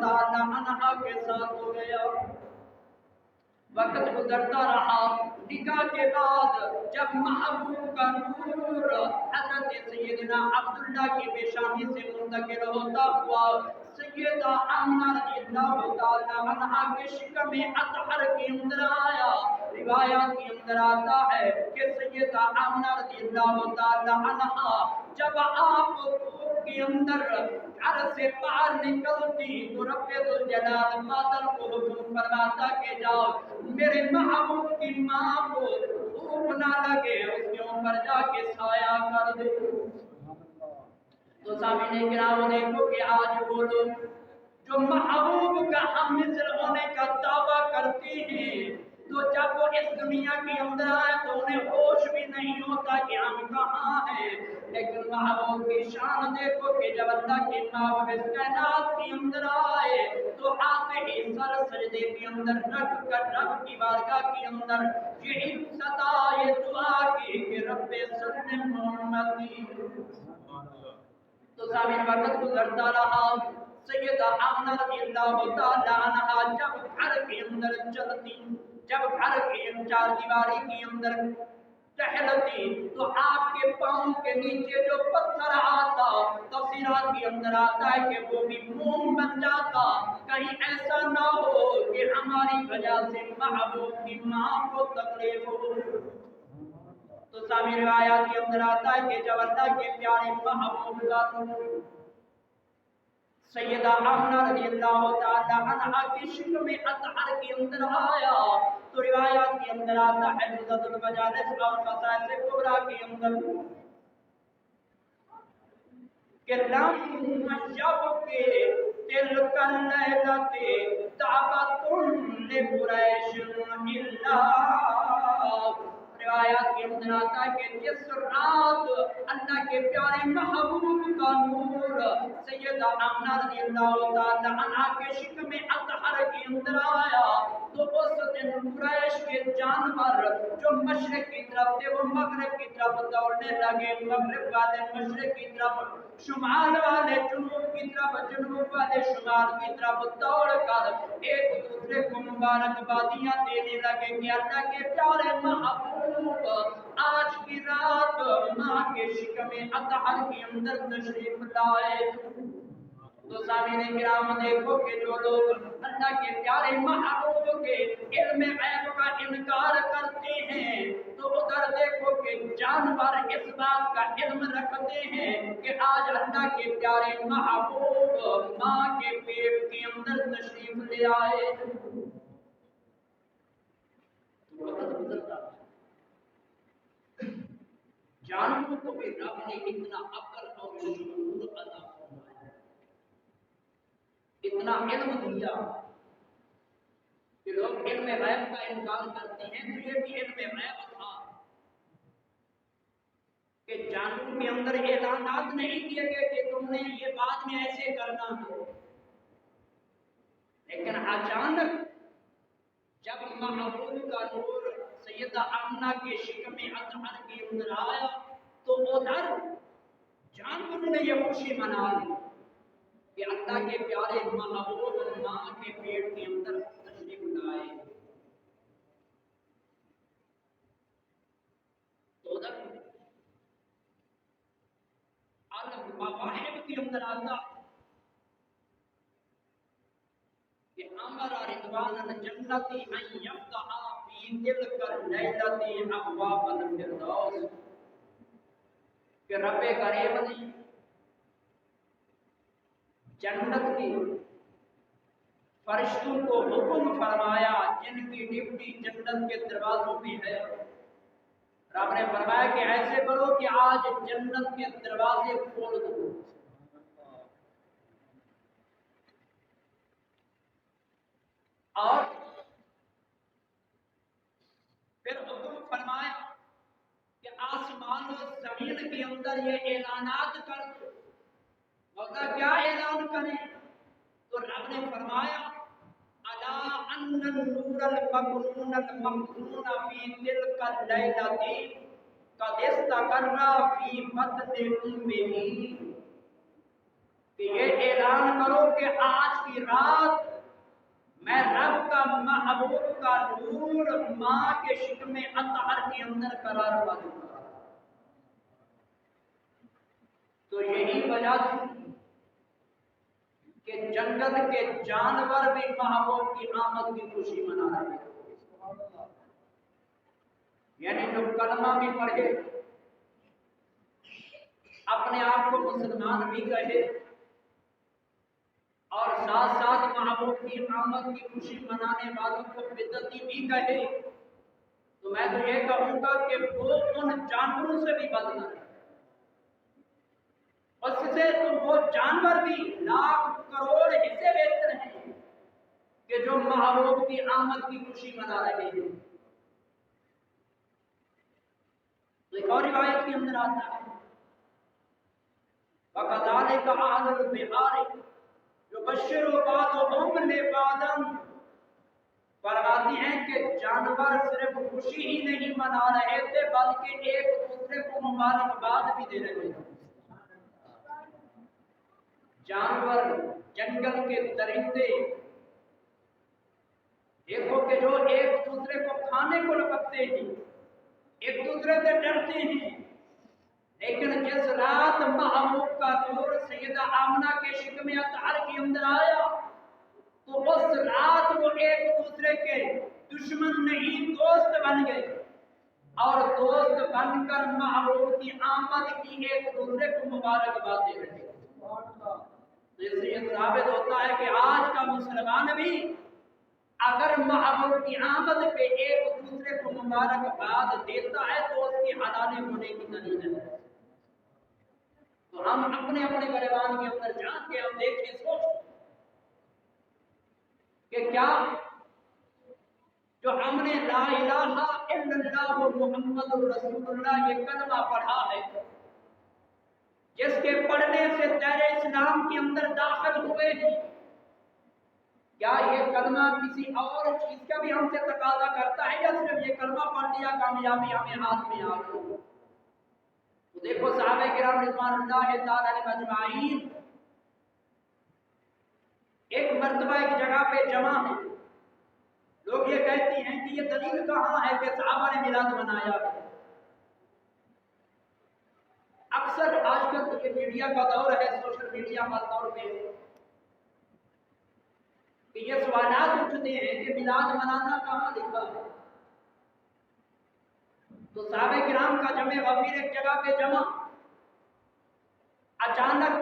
تعالی عنہا کے ساتھ ہو گیا۔ وقت گزرتا رہا، نکاح کے بعد جب محبوب کا نور حضرت سیدنا عبداللہ کی پیشانی سے منتقل ہوتا ہوا، سیدہ آمنہ رضی اللہ تعالی عنہا کے شکم اطہر کے اندر آیا۔ روایات کے اندر آتا ہے کہ سیدہ آمنہ رضی اللہ تعالی عنہا جب آپ کے اندر گھر سے باہر نکلتی تو رب ذوالجلال بادل کو حکم فرماتا کہ جاؤ میرے محبوب کی ماں کو دھوپ نہ لگے اس کے اوپر جا کے سایہ کر دے۔ تو سامعین کرام دیکھو کہ آج وہ لوگ جو محبوب کا ہم مثل ہونے کا دعویٰ کرتے ہیں تو جب وہ اس دنیا کے اندر آئے تو انہیں ہوش بھی نہیں ہوتا کہ ہم کہاں ہیں، لیکن محبوب کی شان دیکھو کہ جب اللہ کے محبوب اس کائنات کے اندر آئے تو آتے ہی سر سجدے کے اندر رکھ کر رب کی بارگاہ کے اندر یہ صدا یہ دعا کی کہ رب سلم محمدی۔ تو سامعین وقت گزرتا رہا، سیدہ آمنہ رضی اللہ تعالی عنہا جب گھر کے اندر چلتی، جب گھر کے چار دیواری کے اندر ٹہلتی تو آپ کے پاؤں کے نیچے جو پتھر آتا تفسیرات کے اندر آتا ہے کہ وہ بھی موم بن جاتا، کہیں ایسا نہ ہو کہ ہماری وجہ سے محبوب کی ماں کو تکلیف ہو۔ تو سامعین روایات کے اندر آتا ہے کہ جب اللہ کے پیارے محبوب کا نور سیدہ آمنہ رضی اللہ تعالی عنہا کی شکم اطہر کے اندر آیا تو روایات کے اندر آتا ہے نزلۃ المجالس اور خصائص کبریٰ کے اندر کہ لم یبق تلک اللیلۃ دعوۃ لقریش الا، روایات کے اندر آتا ہے کہ جس رات اللہ کے پیارے محبوب کا نور سیدہ آمنہ رضی اللہ تعالی عنہا کے شکم اطہر کے اندر آیا تو اس دن قریش کے جانور جو مشرق کی طرف تھے وہ مغرب کی طرف دوڑنے لگے، مغرب والے مشرق کی طرف، شمال والے جنوب کی طرف، جنوب والے شمال کی طرف دوڑ کر ایک دوسرے کو مبارکبادیاں دینے لگے کہ اللہ کے پیارے محبوب آج کی رات ماں کے شکم اطہر کے اندر تشریف لائے۔ تو سامعین کرام دیکھو کہ جو لوگ اللہ کے پیارے محبوب کے علم غیب کا انکار کرتے ہیں تو ادھر دیکھو کہ جانور اس بات کا علم رکھتے ہیں کہ آج اللہ کے پیارے محبوب ماں کے پیٹ کے اندر تشریف لے آئے۔ جانوروں کو بھی رب نے اتنا عقل اور شعور عطا فرمایا، اتنا علم دیا کہ لوگ علم غیب کا انکار کرتے ہیں تو یہ بھی علم غیب تھا کہ جانوروں کے اندر اعلانات نہیں کیے گئے کہ تم نے یہ بعد میں ایسے کرنا ہے، لیکن اچانک جب محبوب کا نور سیدہ آمنہ کے شکم اطہر کے اندر آیا تو ادھر جانوروں نے یہ خوشی منا لی کہ اللہ کے پیارے محبوب ماں کے پیٹ کے اندر تشریف لائے۔ تو ادھر عالم مواہب کے اندر آتا کہ امر رضوان الجنت ان یفتح فی تلک اللیلۃ ابواب الفردوس، کہ رب کریم نے جنت کی فرشتوں کو حکم فرمایا جن کی ڈیوٹی جنت کے دروازوں پہ ہے، رب نے فرمایا کہ ایسے کرو کہ آج جنت کے دروازے کھول دو۔ اور پھر حکم فرمایا کہ آسمان و زمین کے اندر یہ اعلانات کر دو۔ مگر کیا اعلان کریں؟ تو رب نے فرمایا الا ان النور المكنون المخزون في تلك الليلة قد استقر في بطن امه، کہ یہ اعلان کرو کہ آج کی رات محبوب کا نور ماں کے شکم اطہر کے اندر قرار پا چکا۔ تو یہی وجہ تھی کہ جنگل کے جانور بھی محبوب کی آمد کی خوشی منا رہے تھے، یعنی جو کلمہ بھی پڑھے، اپنے آپ کو مسلمان بھی کہے اور ساتھ ساتھ محبوب کی آمد کی خوشی منانے والوں کو بدعتی بھی کہے، تو میں تو یہ کہوں گا کہ وہ ان جانوروں سے بھی بدتر ہے، اس سے تو وہ جانور بھی لاکھ کروڑ حصے بہتر ہیں کہ جو محبوب کی آمد کی خوشی منا رہے ہیں۔ تو ایک اور روایت کے اندر آتا ہے وَكَذَلِكَ أَهْلُ الْبِحَارِ يُبَشِّرُ بَعْضُهُمْ لِبَعْضٍ، فرماتی ہیں کہ جانور صرف خوشی ہی نہیں منا رہے تھے بلکہ ایک دوسرے کو مبارکباد بھی دے رہے تھے۔ جانور، جنگل کے درندے دیکھو کہ جو ایک دوسرے کو کھانے کو لپکتے ہیں، ایک دوسرے سے ڈرتے ہیں، لیکن جس رات محبوب کا نور سیدہ آمنہ کے شکم اطہر کے اندر آیا تو اس رات وہ ایک دوسرے کے دشمن نہیں دوست بن گئے، اور دوست بن کر محبوب کی آمد کی ایک دوسرے کو مبارکباد دے رہے ہیں۔ اس سے یہ ثابت ہوتا ہے کہ آج کا مسلمان بھی اگر محبوب کی آمد پہ ایک دوسرے کو مبارکباد دیتا ہے تو اس کی حلال ہونے کی دلیل ہے۔ تو ہم اپنے اپنے گریبان کے اندر جان کے ہم دیکھیں، سوچیں کہ کیا جو ہم نے لا الہ الا اللہ محمد رسول اللہ یہ کلمہ پڑھا ہے، جس کے پڑھنے سے دائر اسلام کے اندر داخل ہوئے ہیں، کیا یہ کلمہ کسی اور چیز کا بھی ہم سے تقاضا کرتا ہے یا صرف یہ کلمہ پڑھ لیا کامیابی ہمیں ہاتھ میں آ گئی؟ تو دیکھو صحابہ کرام رضوان اللہ تعالی علیہم اجمعین ایک مرتبہ ایک جگہ پہ جمع ہیں، لوگ یہ کہتے ہیں کہ یہ دلیل کہاں ہے کہ صحابہ نے میلاد منایا؟ اکثر آج کل تو یہ میڈیا کا دور ہے، سوشل میڈیا کا دور پہ کہ یہ سوالات اٹھتے ہیں کہ میلاد منانا کہاں لکھا ہے؟ تو صحابہ کرام کا جمع غفیر ایک جگہ پہ جمع، اچانک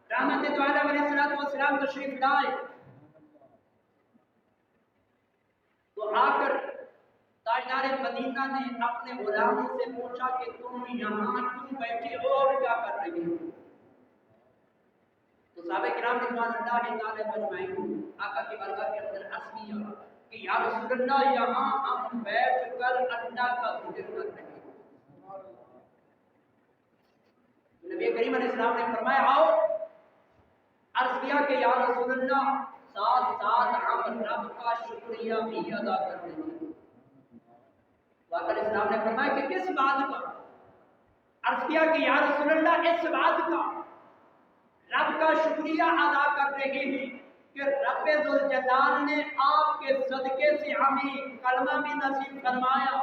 رحمت دو عالم علیہ السلام تشریف لائے، تو آ کر تاجدار مدینہ نے اپنے غلاموں سے پوچھا کہ تم یہاں کیوں بیٹھے ہو اور کیا کر رہے ہو؟ تو صحابہ کرام رضوان اللہ تعالی اجمعین آقا کی بارگاہ کے اندر عرض کیا کہ یا رسول اللہ یہاں ہم بیٹھ کر اللہ کا ذکر کر رہے ہیں۔ نبی کریم علیہ السلام نے فرمایا آؤ، عرض کیا کہ یا رسول اللہ ساتھ ساتھ ہم رب کا شکریہ بھی ادا کر رہے ہیں۔ آقا علیہ السلام نے فرمایا کہ کس بات کا؟ عرض کیا کہ یا رسول اللہ اس بات کا رب کا شکریہ ادا کر رہے ہیں کہ رب ذوالجلال نے آپ کے صدقے سے ہمیں کلمہ بھی نصیب فرمایا،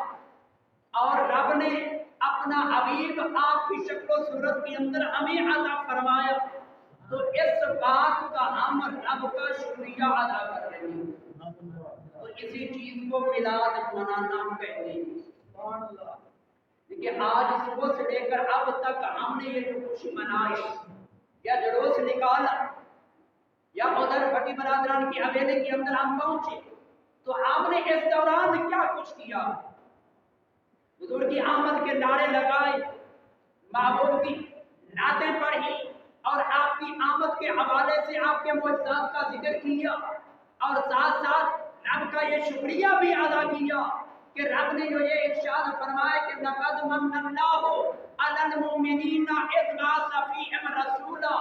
اور رب نے اپنا حبیب آپ کی شکل و صورت کے اندر ہمیں عطا فرمایا، تو اس بات کا ہم رب کا شکریہ ادا کر رہے ہیں۔ تو اسی چیز کو میلاد منانا کہتے ہیں۔ دیکھیے آج صبح سے لے کر اب تک ہم نے یہ جو خوشی منائی یا جلوس نکالا یا ادھر بھٹی برادران کی حویلی کے اندر ہم پہنچے، تو ہم نے اس دوران کیا کچھ کیا؟ حضور کی آمد کے نعرے لگائے، محبوب کی نعتیں پڑھی، اور آپ کی آمد کے حوالے سے آپ کے معجزات کا ذکر کیا، اور ساتھ ساتھ رب کا یہ شکریہ بھی ادا کیا کہ رب نے جو یہ ارشاد فرمایا کہ لَقَدْ مَنَّ اللَّهُ عَلَى الْمُؤْمِنِينَ إِذْ بَعَثَ فِيهِمْ رَسُولًا،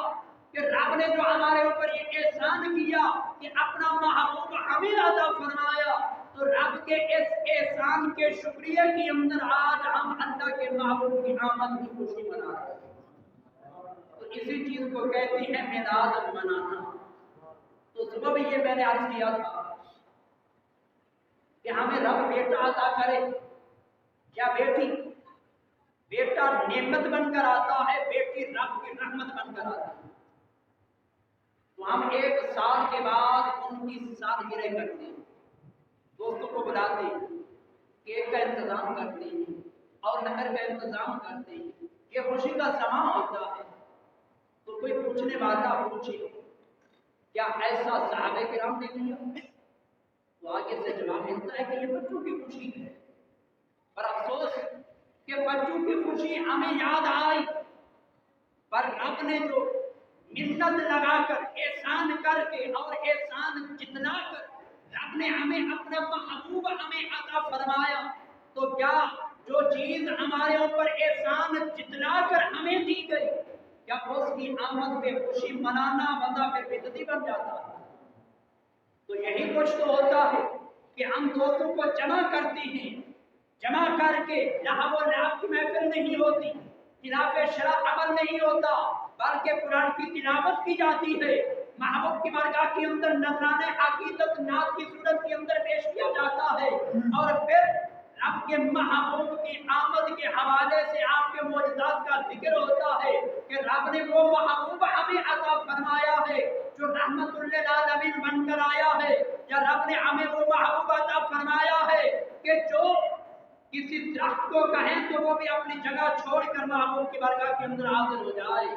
کہ رب نے جو ہمارے اوپر یہ احسان کیا کہ اپنا محبوب ہمیں عطا فرمایا، تو رب کے اس احسان کے شکریہ کے اندر آج ہم اللہ کے محبوب کی آمد کی خوشی منا رہے ہیں۔ تو اسی چیز کو کہتے ہیں میلاد منانا۔ تو صبح بھی یہ میں نے عرض کیا تھا کہ ہمیں رب بیٹا عطا کرے یا بیٹی؟ بیٹا نعمت بن کر آتا ہے، بیٹی رب کی رحمت بن کر آتا ہے۔ تو ہم 1 سال کے بعد ان کی سالگرہ کرتے ہیں، دوستوں کو بلاتے ہیں، کیک کا انتظام کرتے ہیں اور لنگر کا انتظام کرتے ہیں، یہ خوشی کا سماں ہوتا ہے۔ تو کوئی پوچھنے والا پوچھے کیا ایسا صحابہ کرام نے کیا؟ تو آگے سے جواب ملتا ہے کہ یہ بچوں کی خوشی ہے، پر افسوس کہ بچوں کی خوشی ہمیں یاد آئی، پر رب نے جو منت لگا کر احسان کر کے اور احسان جتنا کر رب نے ہمیں اپنا محبوب ہمیں عطا فرمایا، تو کیا جو چیز ہمارے اوپر احسان جتنا کر ہمیں دی گئی، کیا اس کی آمد پہ خوشی منانا بندہ پھر بدعتی بن جاتا ہے؟ تو یہی کچھ تو ہوتا ہے کہ ہم دوستوں کو جمع کرتے ہیں، جمع کر کے لہو و لعب کی محفل نہیں ہوتی، خلاف شرع عمل نہیں ہوتا، بلکہ قرآن کی تلاوت کی جاتی ہے، محبوب کی بارگاہ کے اندر نذرانے عقیدت نعت کی صورت کے اندر پیش کیا جاتا ہے، اور پھر رب کے محبوب کی آمد کے حوالے سے آپ کے معجزات کا ذکر ہوتا ہے کہ رب نے وہ محبوب ہمیں عطا فرمایا ہے جو رحمت للعالمین بن کر آیا ہے، یا رب نے ہمیں وہ محبوب عطا فرمایا ہے کہ جو کسی درخت کو کہیں تو وہ بھی اپنی جگہ چھوڑ کر محبوب کی بارگاہ کے اندر حاضر ہو جائے۔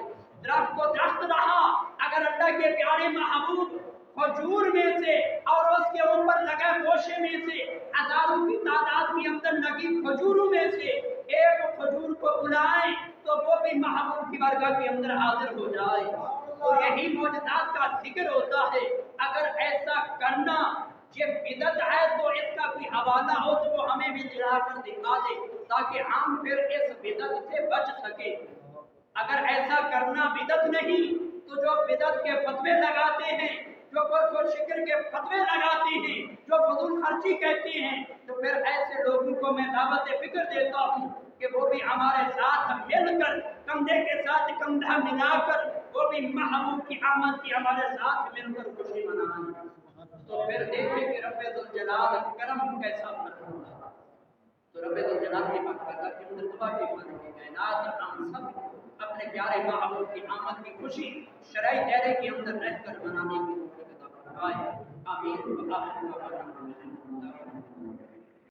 درخت کو درخت رہا اگر اللہ کے پیارے محبوب کھجور میں سے اور اس کے اوپر لگے گوشے میں سے ہزاروں کی تعداد کے اندر لگی کھجوروں میں سے ایک کھجور کو بلائیں تو وہ بھی محبوب کی بارگاہ کے اندر حاضر ہو جائے۔ تو یہی معجزات کا ذکر ہوتا ہے۔ اگر ایسا کرنا یہ بدعت ہے تو اس کا کوئی حوالہ ہو تو وہ ہمیں بھی دلا کر دکھا دے تاکہ ہم پھر اس بدعت سے بچ سکیں۔ اگر ایسا کرنا بدعت نہیں تو جو بدعت کے فتوے لگاتے ہیں، جو کفر و شرک کے فتوے لگاتے ہیں، جو فضول خرچی کہتے ہیں، تو پھر ایسے لوگوں کو میں دعوت فکر دیتا ہوں کہ وہ بھی ہمارے ساتھ مل کر کندھے کے ساتھ کندھا ملا کر وہ بھی محبوب کی آمد کی ہمارے ساتھ مل کر خوشی منائیں۔ تو پھر دیکھیں کہ رب ذوالجلال کرم کیسا فرماتا ہے۔ تو رب ذوالجلال کی بارگاہ کے اندر دعا کی مانگی کائنات ہم سب اپنے پیارے محبوب کی آمد کی خوشی شرعی دائرے کے اندر رہ کر منانے کی توفیق عطا فرمائے۔ آمین۔